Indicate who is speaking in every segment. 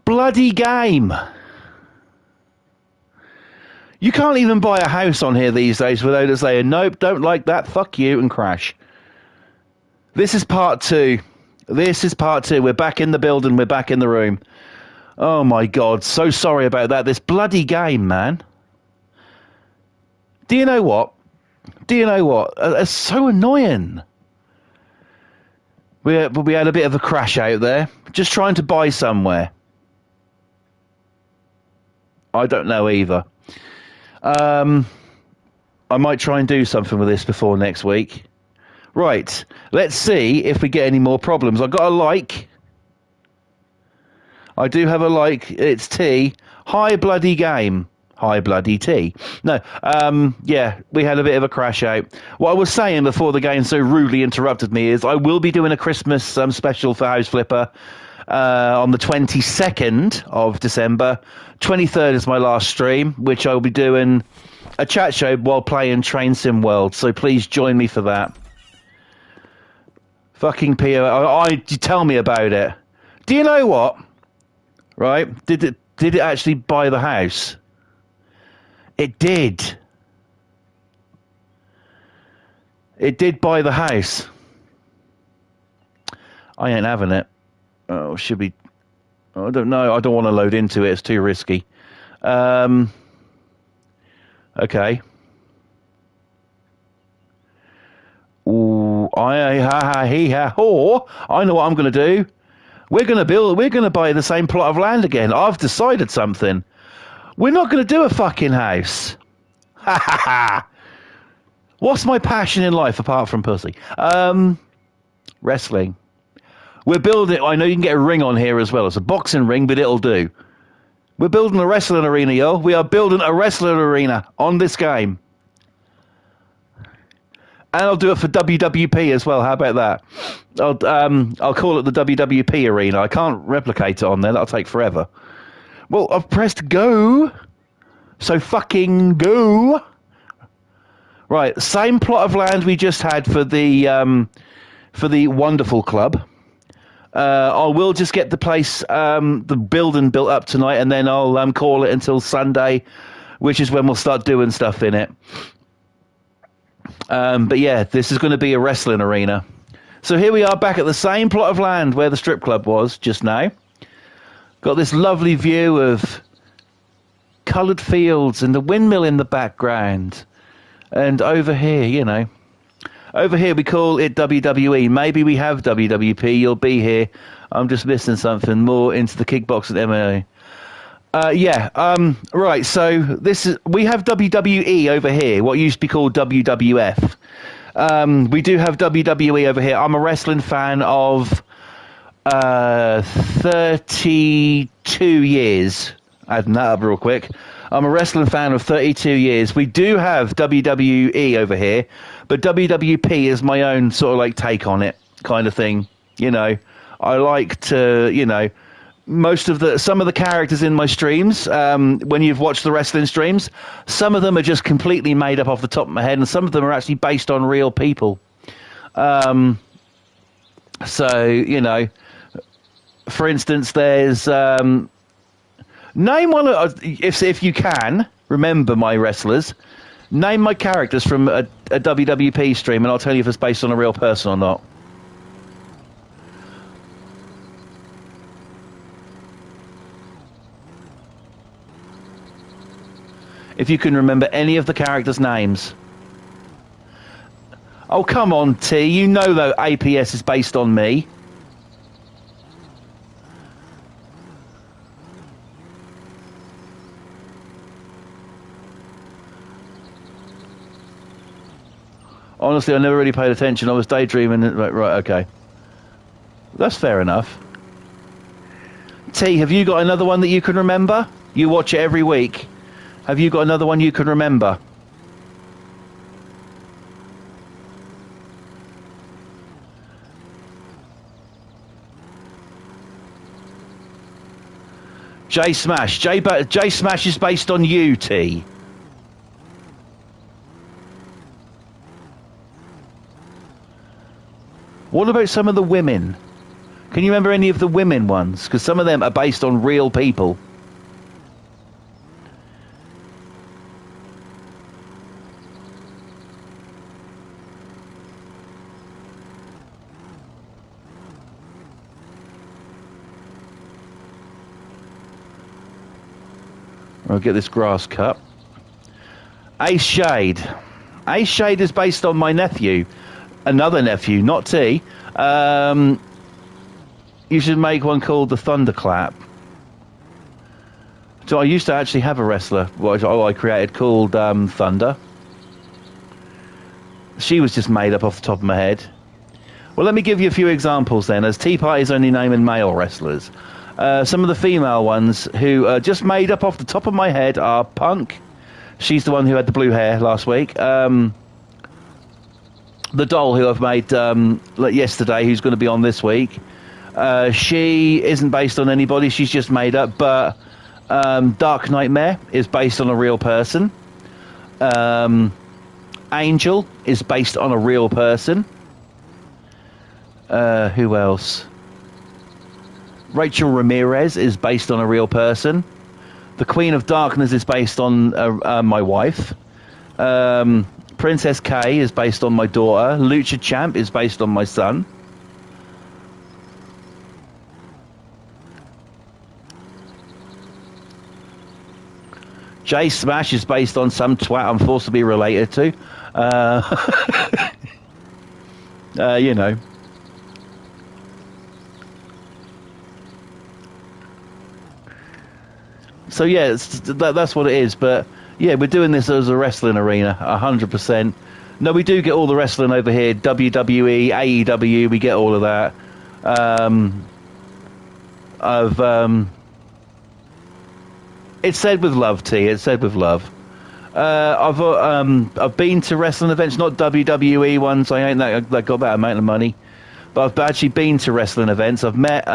Speaker 1: bloody game. You can't even buy a house on here these days without it saying, nope, don't like that, fuck you, and crash. This is part 2. This is part 2. We're back in the building. We're back in the room. Oh, my God. So sorry about that. This bloody game, man. Do you know what? It's so annoying. We had a bit of a crash out there. Just trying to buy somewhere. I don't know either. I might try and do something with this before next week. Right. Let's see if we get any more problems. I got a like. I do have a like. It's T. Hi, bloody game. Hi, bloody T. No, yeah, we had a bit of a crash out. What I was saying before the game so rudely interrupted me is I will be doing a Christmas special for House Flipper on the 22nd of December. 23rd is my last stream, which I will be doing a chat show while playing Train Sim World. So please join me for that. Fucking PO. Tell me about it. Do you know what? Right? Did it actually buy the house? It did. It did buy the house. I ain't having it. Oh, should be... I don't know. I don't want to load into it. It's too risky. Okay. Ooh, I know what I'm going to do. We're going to buy the same plot of land again. I've decided something. We're not going to do a fucking house. Ha ha ha. What's my passion in life apart from pussy? Wrestling. We're building... I know you can get a ring on here as well. It's a boxing ring, but it'll do. We're building a wrestling arena, yo. We are building a wrestling arena on this game. And I'll do it for WWP as well. How about that? I'll call it the WWP arena. I can't replicate it on there. That'll take forever. Well, I've pressed go. So fucking go. Right, same plot of land we just had for the Wonderful Club. I will just get the place, the building built up tonight, and then I'll call it until Sunday, which is when we'll start doing stuff in it. But yeah, this is going to be a wrestling arena. So here we are back at the same plot of land where the strip club was just now. Got this lovely view of coloured fields and the windmill in the background. And over here, you know, over here we call it WWE. Maybe we have WWP. You'll be here. I'm just missing something more into the kickboxing MMA. Right, so we have WWE over here, what used to be called WWF. We do have WWE over here. I'm a wrestling fan of 32 years. Adding that up real quick. I'm a wrestling fan of 32 years. We do have WWE over here, but WWP is my own sort of like take on it kind of thing. You know, I like to, you know, some of the characters in my streams, when you've watched the wrestling streams, some of them are just completely made up off the top of my head, and some of them are actually based on real people. So, you know, for instance, there's name one of, if you can remember my wrestlers, name my characters from a WWP stream, and I'll tell you if it's based on a real person or not. If you can remember any of the characters' names. Oh, come on, T. You know that APS is based on me. Honestly, I never really paid attention. I was daydreaming. Right, okay. That's fair enough. T, have you got another one that you can remember? You watch it every week. Have you got another one you can remember? J Smash. J Smash is based on you, T. What about some of the women? Can you remember any of the women ones? Because some of them are based on real people. I'll get this grass cut. Ace Shade. Ace Shade is based on my nephew. Another nephew, not T. You should make one called the Thunderclap. So I used to actually have a wrestler, what I created, called Thunder. She was just made up off the top of my head. Well, let me give you a few examples then, as Tea Party's only naming male wrestlers. Some of the female ones who are just made up off the top of my head are Punk. She's the one who had the blue hair last week. The doll who I've made yesterday, who's going to be on this week. She isn't based on anybody. She's just made up. But Dark Nightmare is based on a real person. Angel is based on a real person. Who else? Rachel Ramirez is based on a real person. The Queen of Darkness is based on my wife. Princess K is based on my daughter. Lucha Champ is based on my son. J Smash is based on some twat I'm forced to be related to. You know. So yeah, that's what it is. But yeah, we're doing this as a wrestling arena, 100%. No, we do get all the wrestling over here. WWE, AEW, we get all of that. It's said with love, T. It's said with love. I've been to wrestling events, not WWE ones. I ain't that got that amount of money, but I've actually been to wrestling events. I've met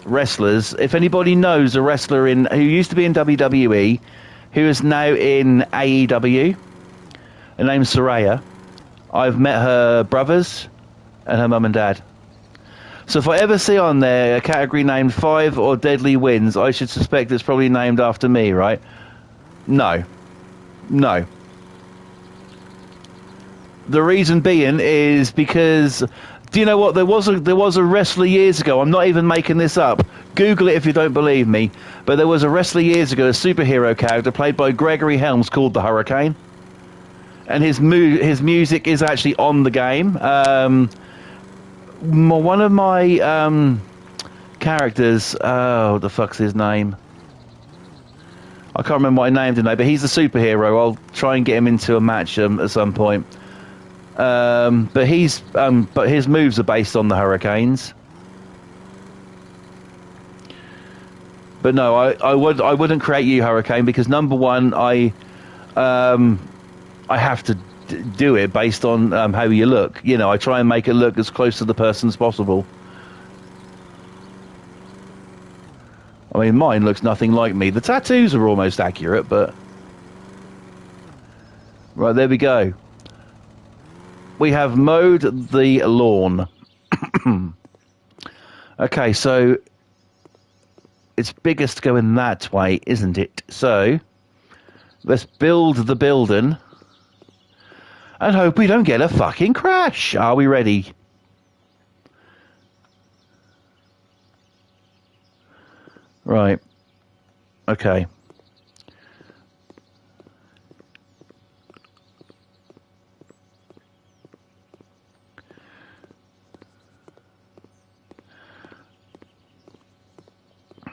Speaker 1: wrestlers. If anybody knows a wrestler who used to be in WWE, who is now in AEW, her name's Saraya. I've met her brothers and her mum and dad. So if I ever see on there a category named 5 or Deadly Wins, I should suspect it's probably named after me, right? No. No. The reason being is because, do you know what? There was a wrestler years ago. I'm not even making this up. Google it if you don't believe me. But there was a wrestler years ago, a superhero character played by Gregory Helms called the Hurricane. And his music is actually on the game. One of my characters, what the fuck's his name? I can't remember what I named him now, but he's a superhero. I'll try and get him into a match at some point. But his moves are based on the Hurricanes. But no, I wouldn't create you, Hurricane, because number one, I have to do it based on how you look. You know, I try and make it look as close to the person as possible. I mean, mine looks nothing like me. The tattoos are almost accurate, but... Right, there we go. We have mowed the lawn. Okay, so... It's biggest going that way, isn't it? So, let's build the building. And hope we don't get a fucking crash. Are we ready? Right. Okay.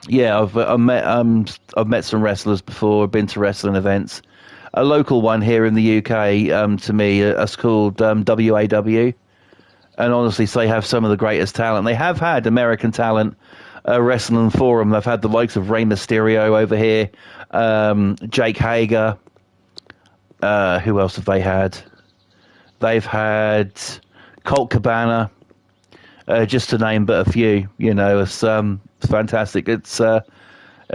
Speaker 1: Yeah, I've met some wrestlers before. I've been to wrestling events. A local one here in the UK, to me, it's called WAW. And honestly, they have some of the greatest talent. They have had American talent wrestling for them. They've had the likes of Rey Mysterio over here, Jake Hager. Who else have they had? They've had Colt Cabana, just to name but a few. You know, it's fantastic. It's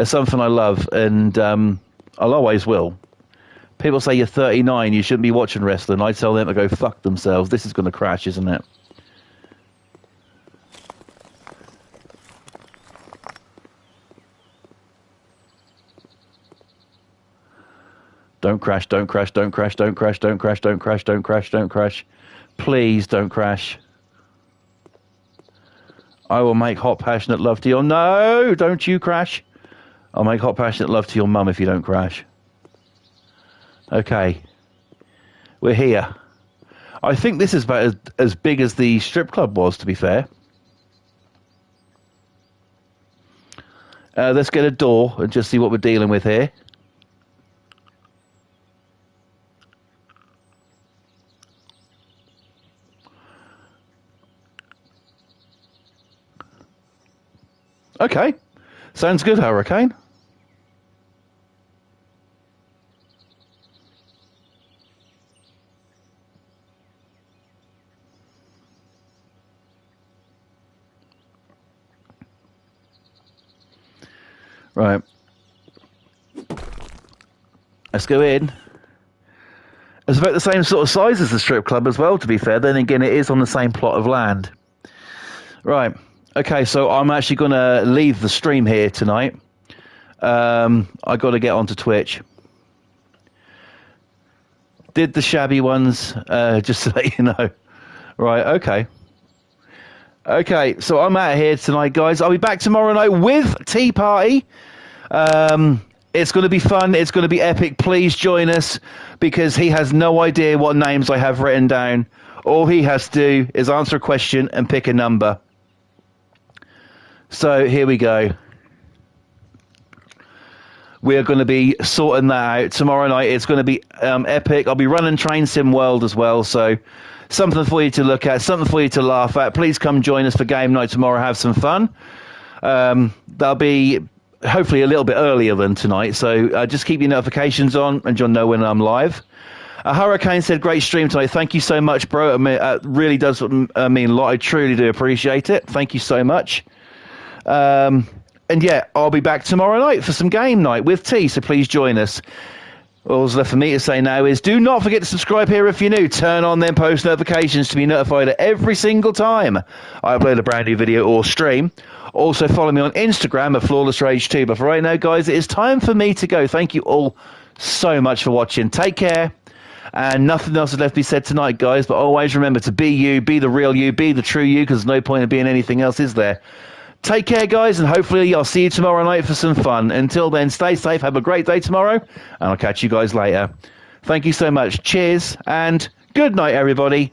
Speaker 1: something I love, and I'll always will. People say you're 39, you shouldn't be watching wrestling. I tell them to go fuck themselves. This is going to crash, isn't it? Don't crash, don't crash, don't crash, don't crash, don't crash, don't crash, don't crash, don't crash. Please don't crash. I will make hot, passionate love to your... No, don't you crash. I'll make hot, passionate love to your mum if you don't crash. Okay. We're here. I think this is about as big as the strip club was, to be fair. Let's get a door and just see what we're dealing with here. Okay. Sounds good, Hurricane. Right. Let's go in. It's about the same sort of size as the strip club as well, to be fair. Then again, it is on the same plot of land. Right. Okay, so I'm actually going to leave the stream here tonight. I got to get onto Twitch. Did the shabby ones, just to let you know. Right, okay. Okay, so I'm out of here tonight, guys. I'll be back tomorrow night with Tea Party. It's going to be fun. It's going to be epic. Please join us, because he has no idea what names I have written down. All he has to do is answer a question and pick a number. So here we go. We're going to be sorting that out tomorrow night. It's going to be epic. I'll be running Train Sim World as well, so something for you to look at, something for you to laugh at. Please come join us for game night tomorrow. Have some fun. That'll be hopefully a little bit earlier than tonight, so just keep your notifications on and you'll know when I'm live. Hurricane said, great stream tonight. Thank you so much, bro. It really does mean a lot. I truly do appreciate it. Thank you so much. And yeah, I'll be back tomorrow night for some game night with T, so please join us. All's left for me to say now is do not forget to subscribe here if you're new. Turn on them post notifications to be notified at every single time I upload a brand new video or stream. Also follow me on Instagram at FlawlessRage2. But for right now, guys, it is time for me to go. Thank you all so much for watching. Take care. And nothing else is left to be said tonight, guys. But always remember to be you, be the real you, be the true you, because there's no point in being anything else, is there? Take care, guys, and hopefully I'll see you tomorrow night for some fun. Until then, stay safe, have a great day tomorrow, and I'll catch you guys later. Thank you so much. Cheers, and good night, everybody.